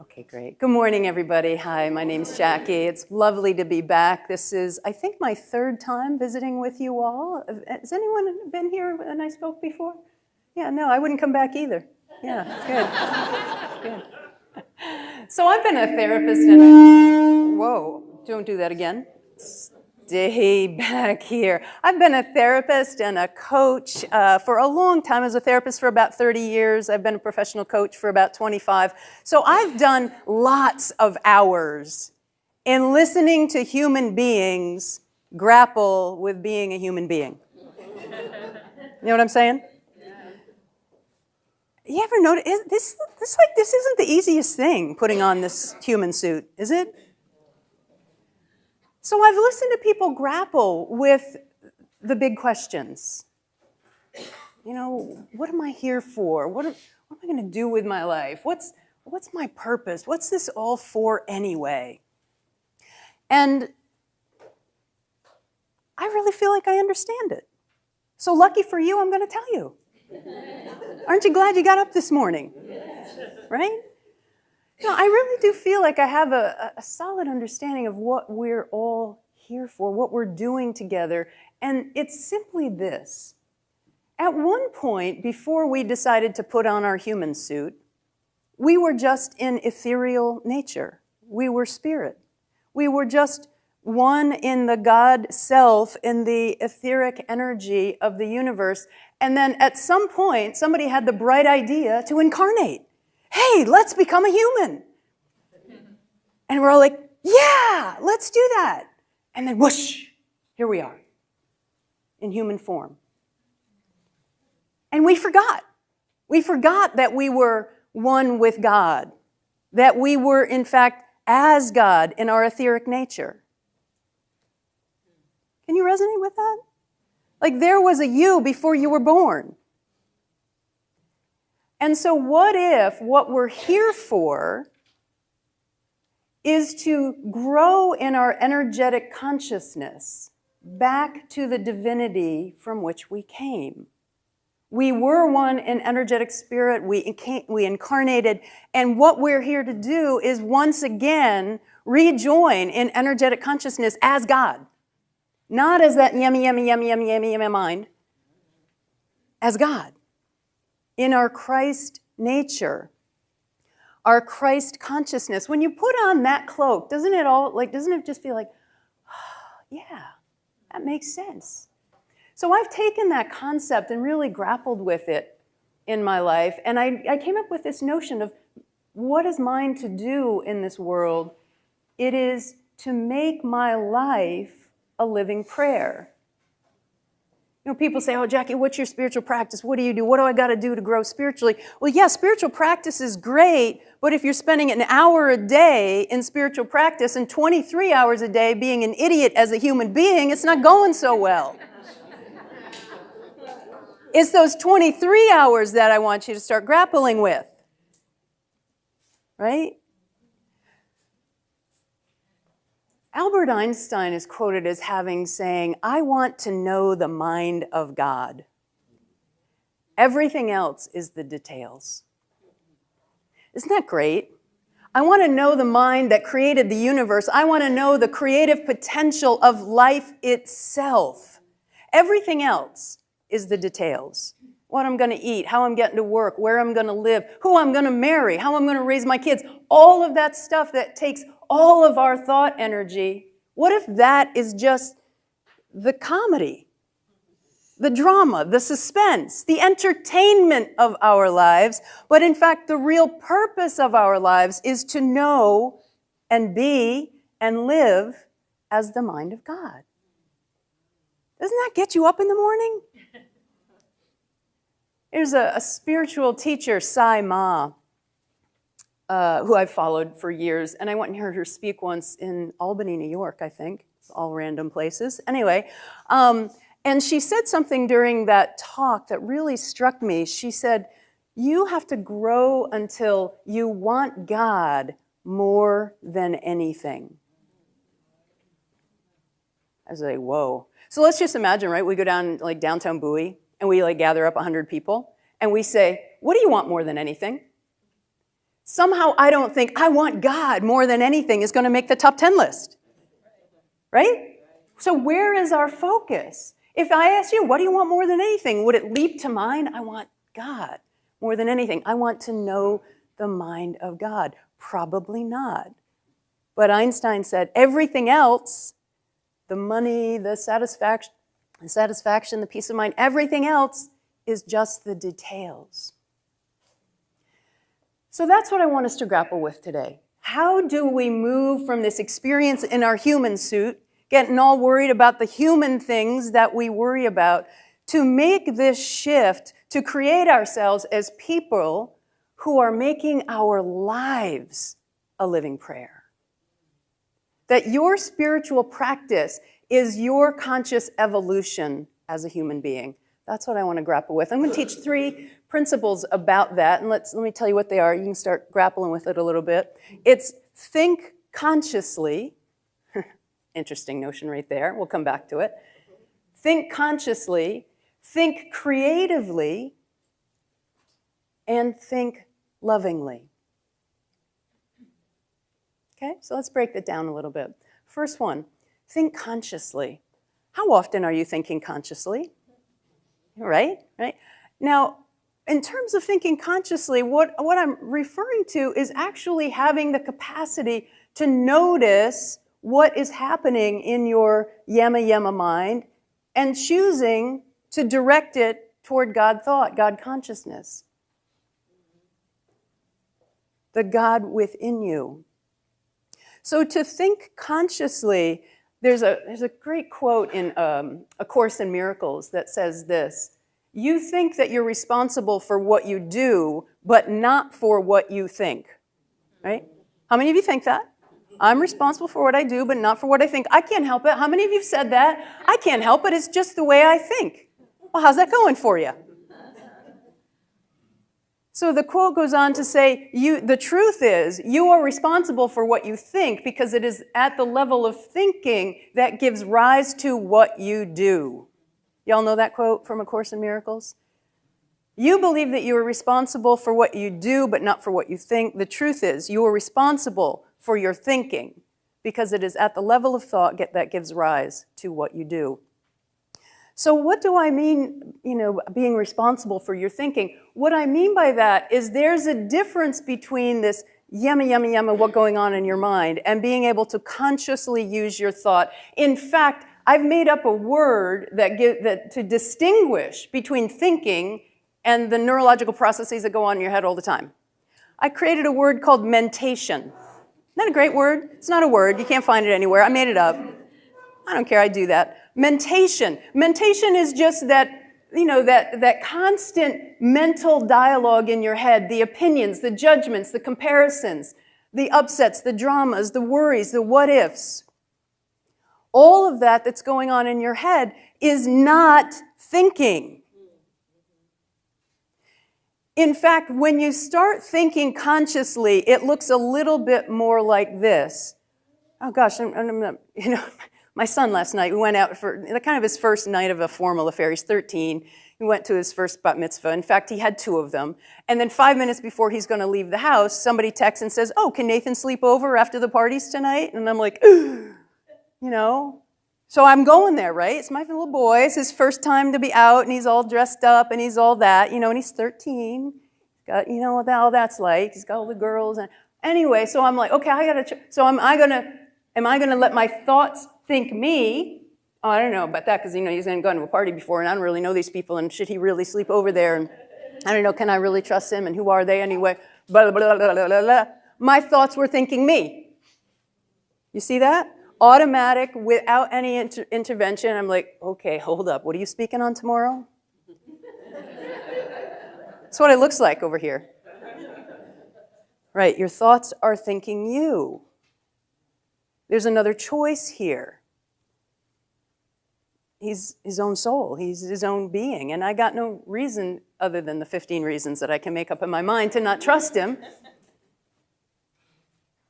Okay, great. Good morning, everybody. Hi, my name's Jackie. It's lovely to be back. This is, I think, my third time visiting with you all. Has anyone been here when I spoke before? Yeah, no, I wouldn't come back either. Yeah, good. Good. So I've been a therapist and whoa, don't do that again. Stay back here. I've been a therapist and a coach for a long time. I was a therapist for about 30 years. I've been a professional coach for about 25. So I've done lots of hours in listening to human beings grapple with being a human being. You know what I'm saying? You ever notice, this isn't the easiest thing, putting on this human suit, is it? So I've listened to people grapple with the big questions. You know, what am I here for? What am I going to do with my life? What's my purpose? What's this all for anyway? And I really feel like I understand it. So lucky for you, I'm going to tell you. Aren't you glad you got up this morning? Right? No, I really do feel like I have a solid understanding of what we're all here for, what we're doing together, and it's simply this. At one point, before we decided to put on our human suit, we were just in ethereal nature. We were spirit. We were just one in the God self, in the etheric energy of the universe, and then at some point, somebody had the bright idea to incarnate. Hey, let's become a human. And we're all like, yeah, let's do that. And then whoosh, here we are in human form. And we forgot. We forgot that we were one with God, that we were, in fact, as God in our etheric nature. Can you resonate with that? Like there was a you before you were born. And so what if what we're here for is to grow in our energetic consciousness back to the divinity from which we came? We were one in energetic spirit, we incarnated, and what we're here to do is once again rejoin in energetic consciousness as God. Not as that yummy mind, as God. In our Christ nature, our Christ consciousness. When you put on that cloak, doesn't it just feel like, oh, yeah, that makes sense. So I've taken that concept and really grappled with it in my life, and I came up with this notion of what is mine to do in this world? It is to make my life a living prayer. You know, people say, oh, Jackie, what's your spiritual practice? What do you do? What do I got to do to grow spiritually? Well, yeah, spiritual practice is great, but if you're spending an hour a day in spiritual practice and 23 hours a day being an idiot as a human being, it's not going so well. It's those 23 hours that I want you to start grappling with, right? Albert Einstein is quoted as having saying, I want to know the mind of God. Everything else is the details. Isn't that great? I want to know the mind that created the universe. I want to know the creative potential of life itself. Everything else is the details. What I'm going to eat, how I'm getting to work, where I'm going to live, who I'm going to marry, how I'm going to raise my kids. All of that stuff that takes all of our thought energy. What if that is just the comedy, the drama, the suspense, the entertainment of our lives, but in fact the real purpose of our lives is to know and be and live as the mind of God? Doesn't that get you up in the morning? There's a spiritual teacher, Sai Ma, who I've followed for years, and I went and heard her speak once in Albany, New York, I think. All random places. Anyway, and she said something during that talk that really struck me. She said, you have to grow until you want God more than anything. I was like, whoa. So let's just imagine, right? We go down like downtown Bowie, and we like gather up 100 people, and we say, what do you want more than anything? somehow I don't think I want God more than anything is going to make the top 10 list. Right? So where is our focus? If I ask you, what do you want more than anything? Would it leap to mind? I want God more than anything. I want to know the mind of God. Probably not. But Einstein said everything else, the money, the satisfaction, the peace of mind, everything else is just the details. So that's what I want us to grapple with today. How do we move from this experience in our human suit, getting all worried about the human things that we worry about, to make this shift, to create ourselves as people who are making our lives a living prayer? That your spiritual practice is your conscious evolution as a human being. That's what I want to grapple with. I'm going to teach 3 principles about that, and let me tell you what they are. You can start grappling with it a little bit. It's think consciously. Interesting notion right there. We'll come back to it. Think consciously, think creatively, and think lovingly. Okay, so let's break that down a little bit. First one, think consciously. How often are you thinking consciously? Right? Now, in terms of thinking consciously, what I'm referring to is actually having the capacity to notice what is happening in your yama mind and choosing to direct it toward God thought, God consciousness. The God within you. So to think consciously, there's a great quote in A Course in Miracles that says this: you think that you're responsible for what you do, but not for what you think. Right? How many of you think that? I'm responsible for what I do, but not for what I think. I can't help it. How many of you have said that? I can't help it. It's just the way I think. Well, how's that going for you? So the quote goes on to say, the truth is, you are responsible for what you think because it is at the level of thinking that gives rise to what you do. Y'all know that quote from A Course in Miracles? You believe that you are responsible for what you do, but not for what you think. The truth is, you are responsible for your thinking because it is at the level of thought that gives rise to what you do. So what do I mean, being responsible for your thinking? What I mean by that is there's a difference between this yumma, what going on in your mind and being able to consciously use your thought. In fact, I've made up a word that to distinguish between thinking and the neurological processes that go on in your head all the time. I created a word called mentation. Isn't that a great word? It's not a word. You can't find it anywhere. I made it up. I don't care. I do that. Mentation. Mentation is just that constant mental dialogue in your head, the opinions, the judgments, the comparisons, the upsets, the dramas, the worries, the what-ifs. All of that that's going on in your head is not thinking. In fact, when you start thinking consciously, it looks a little bit more like this. Oh gosh, my son last night, we went out for kind of his first night of a formal affair. He's 13. He went to his first bat mitzvah. In fact, he had 2 of them. And then 5 minutes before he's going to leave the house, somebody texts and says, "Oh, can Nathan sleep over after the parties tonight?" And I'm like, So I'm going there, right? It's my little boy. It's his first time to be out, and he's all dressed up, and he's all that, and he's 13. Got, what all that's like. He's got all the girls. And anyway, so I'm like, okay, am I gonna let my thoughts think me? Oh, I don't know about that because, he's going to go to a party before and I don't really know these people and should he really sleep over there? And I don't know, can I really trust him and who are they anyway? Blah, blah, blah, blah, blah, blah. My thoughts were thinking me. You see that? Automatic, without any intervention. I'm like, okay, hold up. What are you speaking on tomorrow? That's what it looks like over here. Right, your thoughts are thinking you. There's another choice here. He's his own soul. He's his own being. And I got no reason other than the 15 reasons that I can make up in my mind to not trust him.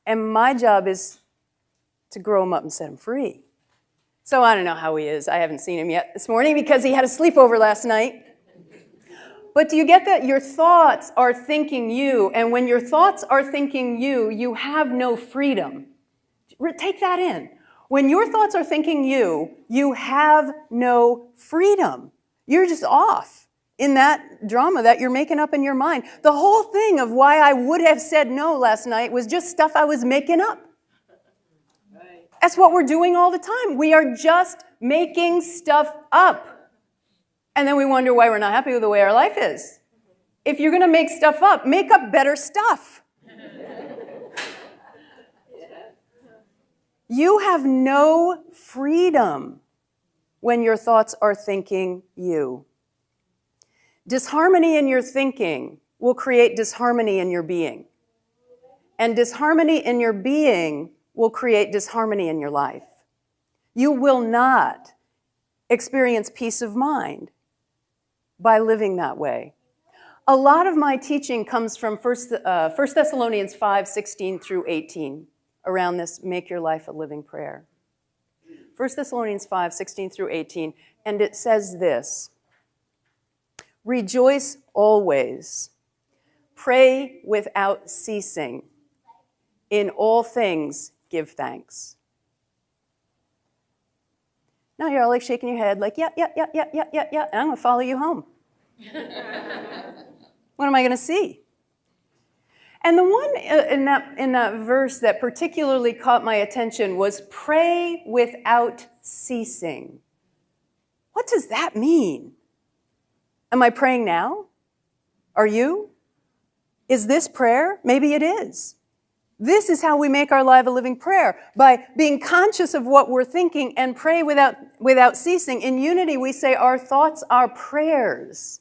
And my job is to grow him up and set him free. So I don't know how he is. I haven't seen him yet this morning because he had a sleepover last night. But do you get that? Your thoughts are thinking you, and when your thoughts are thinking you, you have no freedom. Take that in. When your thoughts are thinking you, you have no freedom. You're just off in that drama that you're making up in your mind. The whole thing of why I would have said no last night was just stuff I was making up. That's what we're doing all the time. We are just making stuff up. And then we wonder why we're not happy with the way our life is. If you're going to make stuff up, make up better stuff. You have no freedom when your thoughts are thinking you. Disharmony in your thinking will create disharmony in your being. And disharmony in your being will create disharmony in your life. You will not experience peace of mind by living that way. A lot of my teaching comes from 1 Thessalonians 5:16 through 18, around this make your life a living prayer. 1 Thessalonians 5:16 through 18, and it says this: rejoice always, pray without ceasing, in all things give thanks. Now you're all like shaking your head like, yeah, and I'm going to follow you home. What am I going to see? And the one in that verse that particularly caught my attention was pray without ceasing. What does that mean? Am I praying now? Are you? Is this prayer? Maybe it is. This is how we make our life a living prayer, by being conscious of what we're thinking and pray without ceasing. In unity, we say our thoughts are prayers.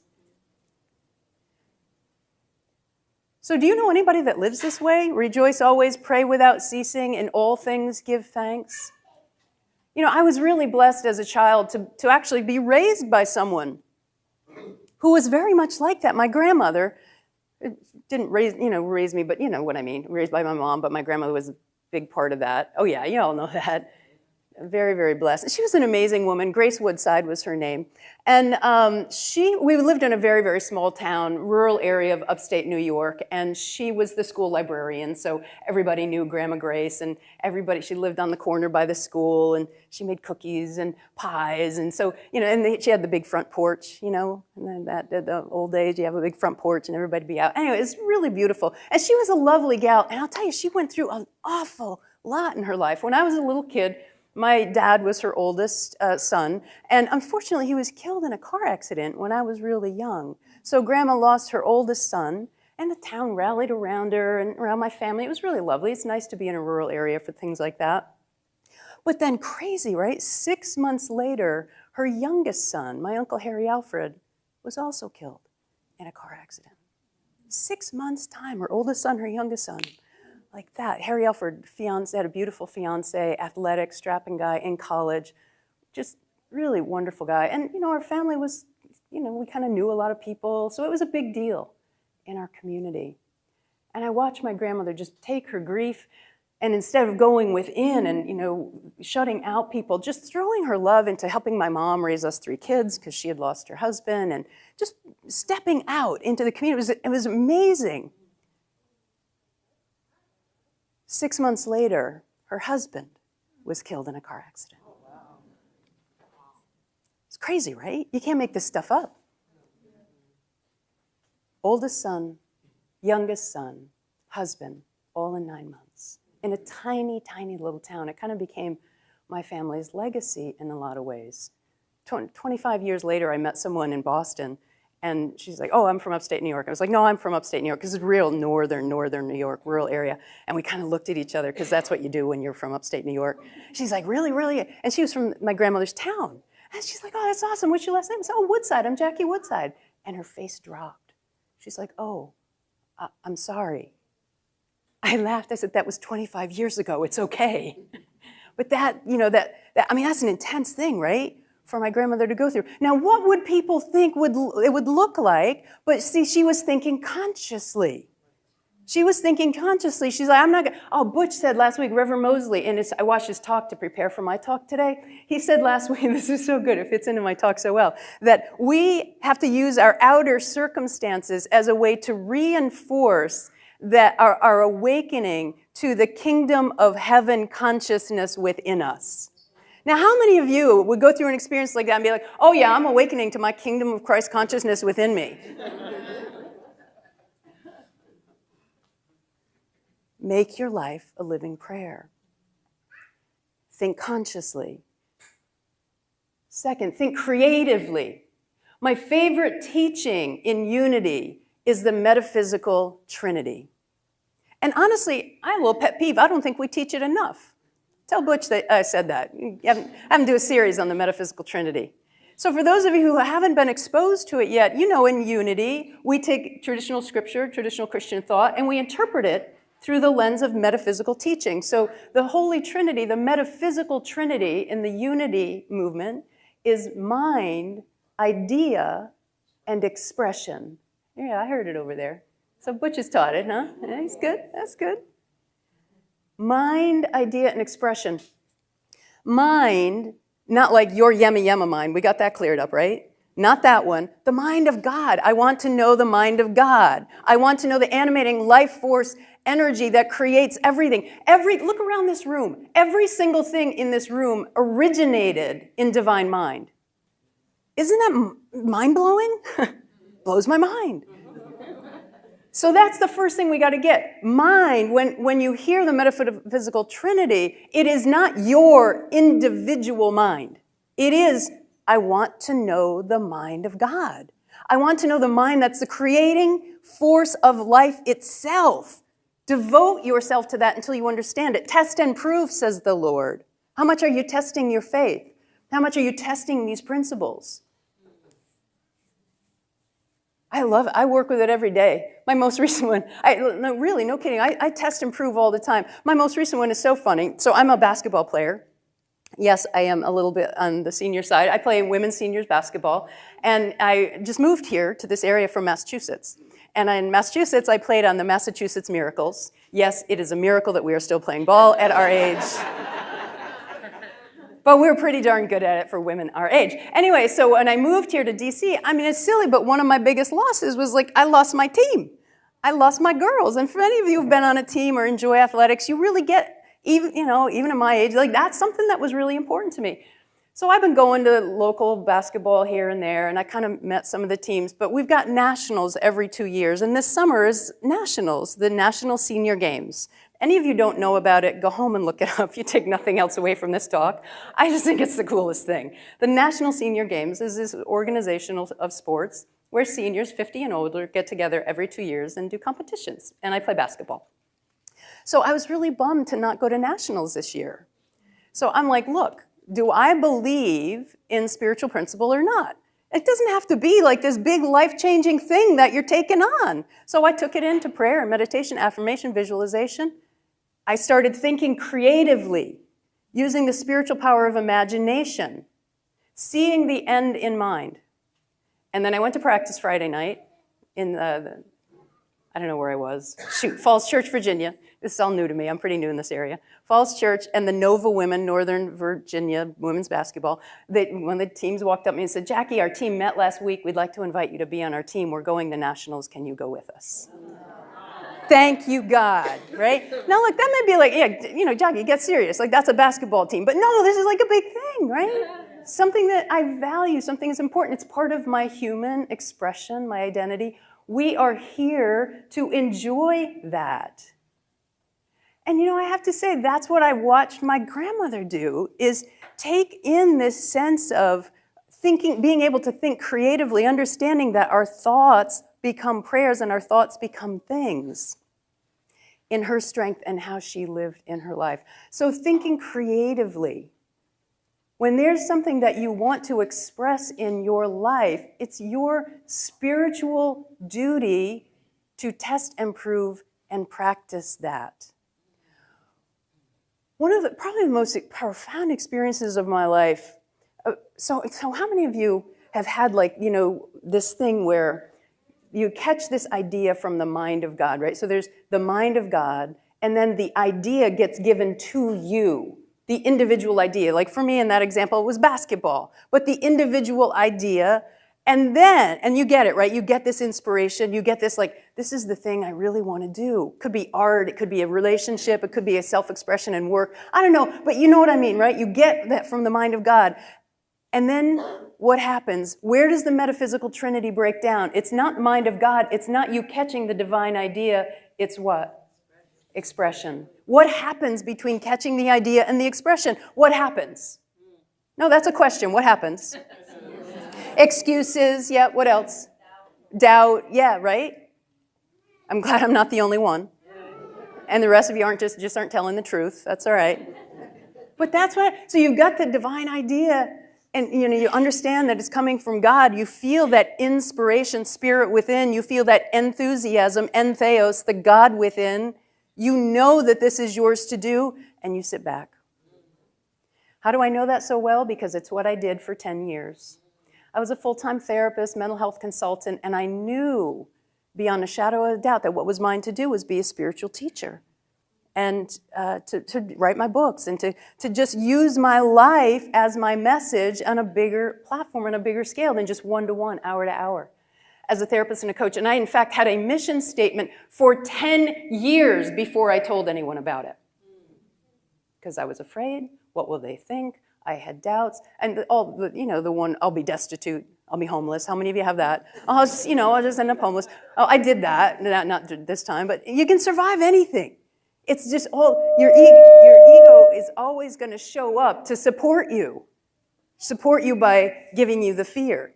So do you know anybody that lives this way? Rejoice always, pray without ceasing, in all things give thanks. You know, I was really blessed as a child to actually be raised by someone who was very much like that. My grandmother didn't raise me, but you know what I mean. Raised by my mom, but my grandmother was a big part of that. Oh yeah, you all know that. Very, very blessed. She was an amazing woman. Grace Woodside was her name. And we lived in a very, very small town, rural area of upstate New York, and she was the school librarian, so everybody knew Grandma Grace, and she lived on the corner by the school, and she made cookies and pies, and so, you know, and she had the big front porch, you know, and the old days, you have a big front porch and everybody'd be out. Anyway, it's really beautiful. And she was a lovely gal, and I'll tell you, she went through an awful lot in her life. When I was a little kid, my dad was her oldest son, and unfortunately he was killed in a car accident when I was really young. So Grandma lost her oldest son, and the town rallied around her and around my family. It was really lovely. It's nice to be in a rural area for things like that. But then crazy, right? 6 months later, her youngest son, my Uncle Harry Alfred, was also killed in a car accident. 6 months' time, her oldest son, her youngest son. Like that. Harry Alfred, had a beautiful fiance, athletic, strapping guy in college, just really wonderful guy. And, you know, our family was, you know, we kind of knew a lot of people, so it was a big deal in our community. And I watched my grandmother just take her grief, and instead of going within and, you know, shutting out people, just throwing her love into helping my mom raise us 3 kids because she had lost her husband, and just stepping out into the community. It was amazing. 6 months later, her husband was killed in a car accident. It's crazy, right? You can't make this stuff up. Oldest son, youngest son, husband, all in 9 months. In a tiny, tiny little town. It kind of became my family's legacy in a lot of ways. 25 years later, I met someone in Boston, and she's like, oh, I'm from upstate New York. I was like, no, I'm from upstate New York, because it's real northern New York, rural area. And we kind of looked at each other, because that's what you do when you're from upstate New York. She's like, really, really? And she was from my grandmother's town. And she's like, oh, that's awesome. What's your last name? I said, oh, Woodside. I'm Jackie Woodside. And her face dropped. She's like, oh, I'm sorry. I laughed. I said, that was 25 years ago. It's okay. But that, you know, I mean, that's an intense thing, right? For my grandmother to go through. Now, what would people think it would look like? But see, she was thinking consciously. She was thinking consciously. She's like, I'm not gonna, oh, Butch said last week, Reverend Mosley, and I watched his talk to prepare for my talk today. He said last week, this is so good, it fits into my talk so well, that we have to use our outer circumstances as a way to reinforce that our awakening to the kingdom of heaven consciousness within us. Now, how many of you would go through an experience like that and be like, oh yeah, I'm awakening to my kingdom of Christ consciousness within me? Make your life a living prayer. Think consciously. Second, think creatively. My favorite teaching in unity is the Metaphysical Trinity. And honestly, I have a little pet peeve. I don't think we teach it enough. Tell Butch that I said that. Have him do a series on the Metaphysical Trinity. So for those of you who haven't been exposed to it yet, you know in unity, we take traditional scripture, traditional Christian thought, and we interpret it through the lens of metaphysical teaching. So the Holy Trinity, the Metaphysical Trinity in the unity movement is mind, idea, and expression. Yeah, I heard it over there. So Butch has taught it, huh? Yeah, he's good. That's good. Mind, idea, and expression. Mind, not like your yemma mind. We got that cleared up, right? Not that one. The mind of God. I want to know the mind of God. I want to know the animating life force energy that creates everything. Look around this room. Every single thing in this room originated in divine mind. Isn't that mind-blowing? Blows my mind. So that's the first thing we got to get. Mind, when you hear the Metaphysical Trinity, it is not your individual mind. It is, I want to know the mind of God. I want to know the mind that's the creating force of life itself. Devote yourself to that until you understand it. Test and prove, says the Lord. How much are you testing your faith? How much are you testing these principles? I love it. I work with it every day. My most recent one, no kidding, I test and prove all the time. My most recent one is so funny. So I'm a basketball player. Yes, I am a little bit on the senior side. I play women's seniors basketball. And I just moved here to this area from Massachusetts. And in Massachusetts, I played on the Massachusetts Miracles. Yes, it is a miracle that we are still playing ball at our age. But we're pretty darn good at it for women our age. Anyway, so when I moved here to DC, I mean, it's silly, but one of my biggest losses was like, I lost my team. I lost my girls. And for any of you who've been on a team or enjoy athletics, you really get, even at my age, like that's something that was really important to me. So I've been going to local basketball here and there, and I kind of met some of the teams, but we've got nationals every 2 years, and this summer is nationals, the National Senior Games. Any of you don't know about it, go home and look it up. You take nothing else away from this talk. I just think it's the coolest thing. The National Senior Games is this organization of sports where seniors 50 and older get together every 2 years and do competitions, and I play basketball. So I was really bummed to not go to nationals this year. So I'm like, look, do I believe in spiritual principle or not? It doesn't have to be like this big life-changing thing that you're taking on. So I took it into prayer and meditation, affirmation, visualization. I started thinking creatively, using the spiritual power of imagination, seeing the end in mind. And then I went to practice Friday night in I don't know where I was. Falls Church, Virginia. This is all new to me. I'm pretty new in this area. Falls Church and the Nova Women, Northern Virginia women's basketball. When the teams walked up to me and said, Jackie, our team met last week. We'd like to invite you to be on our team. We're going to nationals. Can you go with us? Thank you, God, right? Now, look, that might be like, yeah, Jackie, get serious. Like, that's a basketball team. But no, this is like a big thing, right? Something that I value, something that's important. It's part of my human expression, my identity. We are here to enjoy that. And I have to say, that's what I watched my grandmother do, is take in this sense of thinking, being able to think creatively, understanding that our thoughts become prayers and our thoughts become things in her strength and how she lived in her life. So thinking creatively. When there's something that you want to express in your life, it's your spiritual duty to test and prove and practice that. One of probably the most profound experiences of my life, so how many of you have had this thing where you catch this idea from the mind of God, right? So there's the mind of God, and then the idea gets given to you, the individual idea. Like for me in that example, it was basketball, but the individual idea, and you get it, right? You get this inspiration, you get this like, this is the thing I really want to do. Could be art, it could be a relationship, it could be a self-expression in work. I don't know, but you know what I mean, right? You get that from the mind of God. And then what happens? Where does the metaphysical Trinity break down? It's not mind of God. It's not you catching the divine idea. It's what? Expression. What happens between catching the idea and the expression? What happens? No, that's a question. What happens? Excuses. Yeah, what else? Doubt. Yeah, right? I'm glad I'm not the only one. And the rest of you aren't just aren't telling the truth. That's all right. But that's what, so you've got the divine idea. And you understand that it's coming from God. You feel that inspiration, spirit within. You feel that enthusiasm, entheos, the God within. You know that this is yours to do, and you sit back. How do I know that so well? Because it's what I did for 10 years. I was a full-time therapist, mental health consultant, and I knew beyond a shadow of a doubt that what was mine to do was be a spiritual teacher. And to write my books and to just use my life as my message on a bigger platform, on a bigger scale than just one-to-one, hour-to-hour, as a therapist and a coach. And I, in fact, had a mission statement for 10 years before I told anyone about it. Because I was afraid, what will they think? I had doubts. And the one, I'll be destitute, I'll be homeless. How many of you have that? I'll just end up homeless. Oh, I did that, not this time, but you can survive anything. It's just your ego is always going to show up to support you by giving you the fear,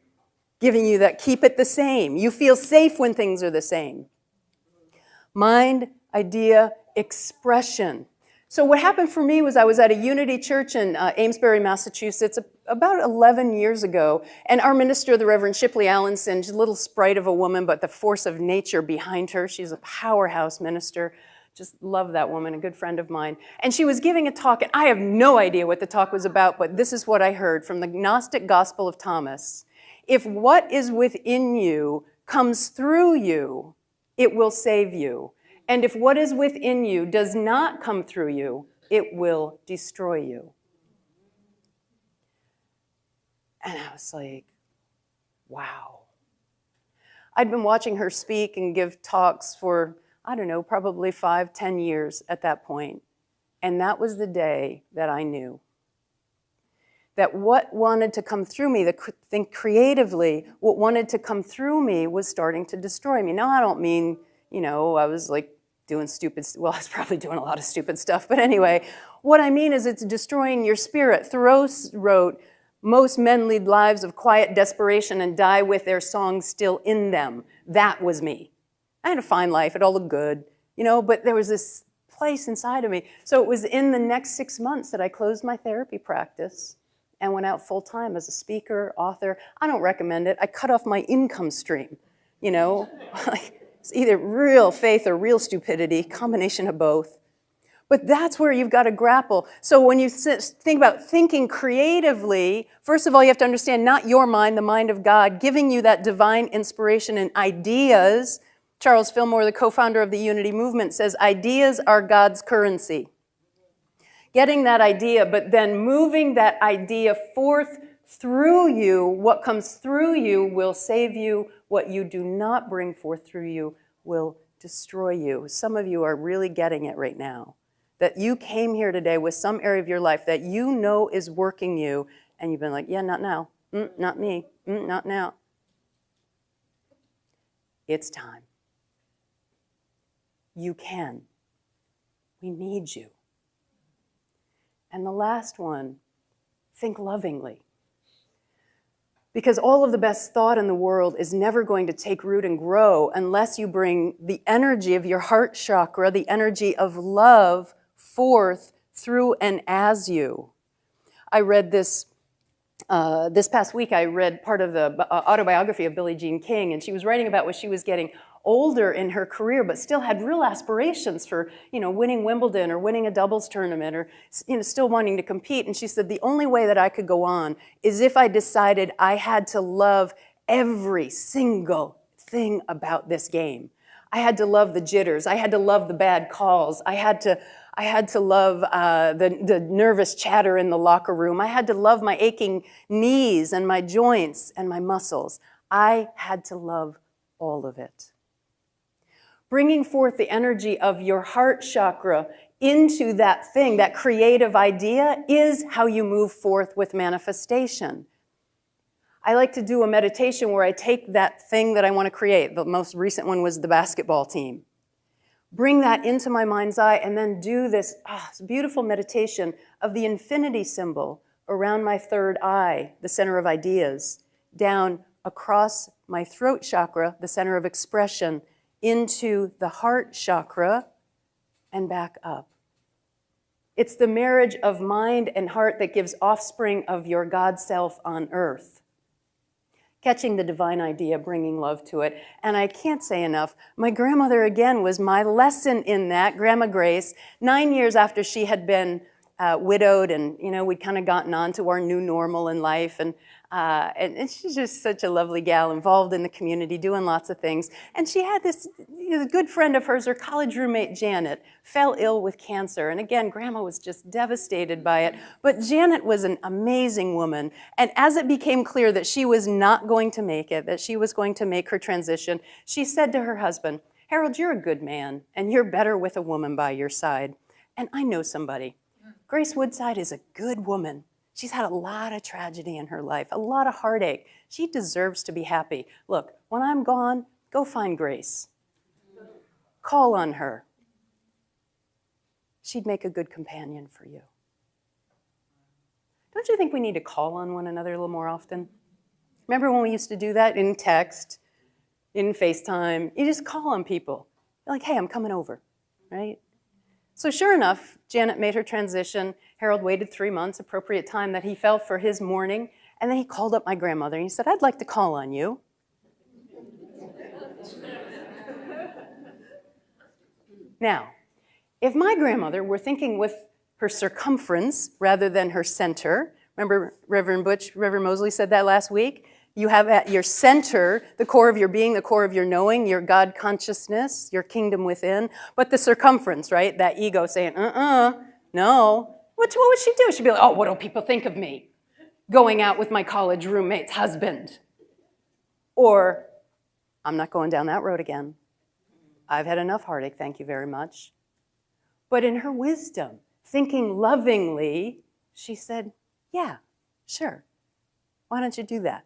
giving you that keep it the same. You feel safe when things are the same. Mind, idea, expression. So what happened for me was I was at a Unity church in Amesbury, Massachusetts, about 11 years ago, and our minister, the Reverend Shipley Allenson, just a little sprite of a woman, but the force of nature behind her. She's a powerhouse minister. Just love that woman, a good friend of mine. And she was giving a talk, and I have no idea what the talk was about, but this is what I heard from the Gnostic Gospel of Thomas. If what is within you comes through you, it will save you. And if what is within you does not come through you, it will destroy you. And I was like, wow. I'd been watching her speak and give talks for I don't know, probably 5-10 years at that point. And that was the day that I knew that what wanted to come through me, think creatively, what wanted to come through me was starting to destroy me. Now, I don't mean, I was like doing I was probably doing a lot of stupid stuff. But anyway, what I mean is it's destroying your spirit. Thoreau wrote, most men lead lives of quiet desperation and die with their songs still in them. That was me. I had a fine life, it all looked good, but there was this place inside of me. So it was in the next 6 months that I closed my therapy practice and went out full-time as a speaker, author. I don't recommend it. I cut off my income stream, It's either real faith or real stupidity, combination of both. But that's where you've got to grapple. So when you think about thinking creatively, first of all, you have to understand not your mind, the mind of God, giving you that divine inspiration and ideas. Charles Fillmore, the co-founder of the Unity movement, says ideas are God's currency. Getting that idea, but then moving that idea forth through you, what comes through you will save you. What you do not bring forth through you will destroy you. Some of you are really getting it right now. That you came here today with some area of your life that you know is working you, and you've been like, yeah, not now. Not me. Not now. It's time. You can. We need you. And the last one, think lovingly. Because all of the best thought in the world is never going to take root and grow unless you bring the energy of your heart chakra, the energy of love, forth through and as you. I read this past week. I read part of the autobiography of Billie Jean King, and she was writing about when she was getting older in her career, but still had real aspirations for, winning Wimbledon or winning a doubles tournament or, still wanting to compete. And she said, the only way that I could go on is if I decided I had to love every single thing about this game. I had to love the jitters. I had to love the bad calls. I had to love the nervous chatter in the locker room. I had to love my aching knees and my joints and my muscles. I had to love all of it. Bringing forth the energy of your heart chakra into that thing, that creative idea, is how you move forth with manifestation. I like to do a meditation where I take that thing that I want to create. The most recent one was the basketball team. Bring that into my mind's eye and then do this beautiful meditation of the infinity symbol around my third eye, the center of ideas, down across my throat chakra, the center of expression, into the heart chakra, and back up. It's the marriage of mind and heart that gives offspring of your God self on earth. Catching the divine idea, bringing love to it. And I can't say enough, my grandmother, again, was my lesson in that. Grandma Grace, 9 years after she had been widowed, and we'd kind of gotten on to our new normal in life, and she's just such a lovely gal, involved in the community, doing lots of things. And she had this good friend of hers, her college roommate Janet, fell ill with cancer. And again, Grandma was just devastated by it. But Janet was an amazing woman. And as it became clear that she was not going to make it, that she was going to make her transition, she said to her husband, "Harold, you're a good man, and you're better with a woman by your side. And I know somebody. Grace Woodside is a good woman. She's had a lot of tragedy in her life, a lot of heartache. She deserves to be happy. Look, when I'm gone, go find Grace. Call on her. She'd make a good companion for you." Don't you think we need to call on one another a little more often? Remember when we used to do that in text, in FaceTime? You just call on people. You're like, "Hey, I'm coming over," right? So sure enough, Janet made her transition. Harold waited 3 months, appropriate time that he felt for his mourning, and then he called up my grandmother and he said, "I'd like to call on you." Now, if my grandmother were thinking with her circumference rather than her center, remember Reverend Mosley said that last week? You have at your center the core of your being, the core of your knowing, your God consciousness, your kingdom within. But the circumference, right? That ego saying, no. What would she do? She'd be like, "Oh, what do people think of me? Going out with my college roommate's husband." Or, "I'm not going down that road again. I've had enough heartache, thank you very much." But in her wisdom, thinking lovingly, she said, "Yeah, sure. Why don't you do that?"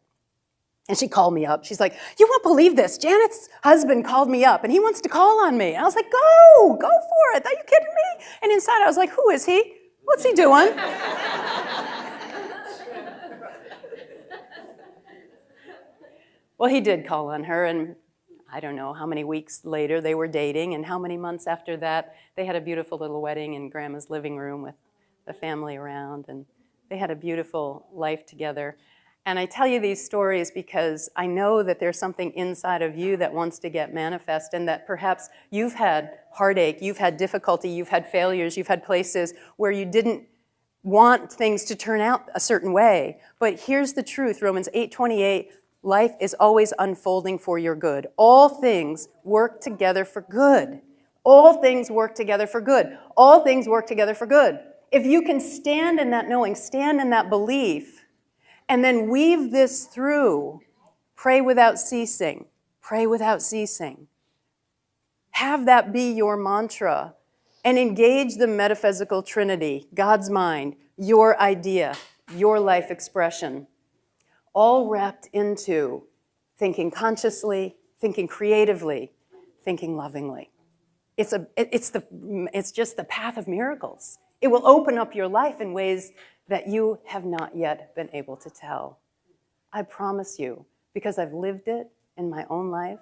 And she called me up. She's like, "You won't believe this. Janet's husband called me up, and he wants to call on me." And I was like, go for it. Are you kidding me? And inside I was like, "Who is he? What's he doing?" Well, he did call on her, and I don't know how many weeks later they were dating, and how many months after that they had a beautiful little wedding in Grandma's living room with the family around, and they had a beautiful life together. And I tell you these stories because I know that there's something inside of you that wants to get manifest, and that perhaps you've had heartache, you've had difficulty, you've had failures, you've had places where you didn't want things to turn out a certain way. But here's the truth, Romans 8:28, life is always unfolding for your good. All things work together for good. All things work together for good. All things work together for good. If you can stand in that knowing, stand in that belief, and then weave this through, pray without ceasing, pray without ceasing. Have that be your mantra, and engage the Metaphysical Trinity, God's mind, your idea, your life expression, all wrapped into thinking consciously, thinking creatively, thinking lovingly. It's just the path of miracles. It will open up your life in ways that you have not yet been able to tell. I promise you, because I've lived it in my own life.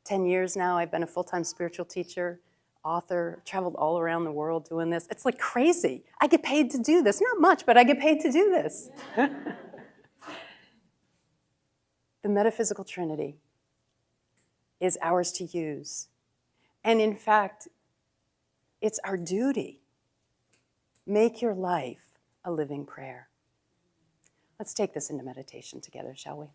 10 years now, I've been a full-time spiritual teacher, author, traveled all around the world doing this. It's like crazy. I get paid to do this. Not much, but I get paid to do this. The Metaphysical Trinity is ours to use. And in fact, it's our duty. Make your life a living prayer. Let's take this into meditation together, shall we?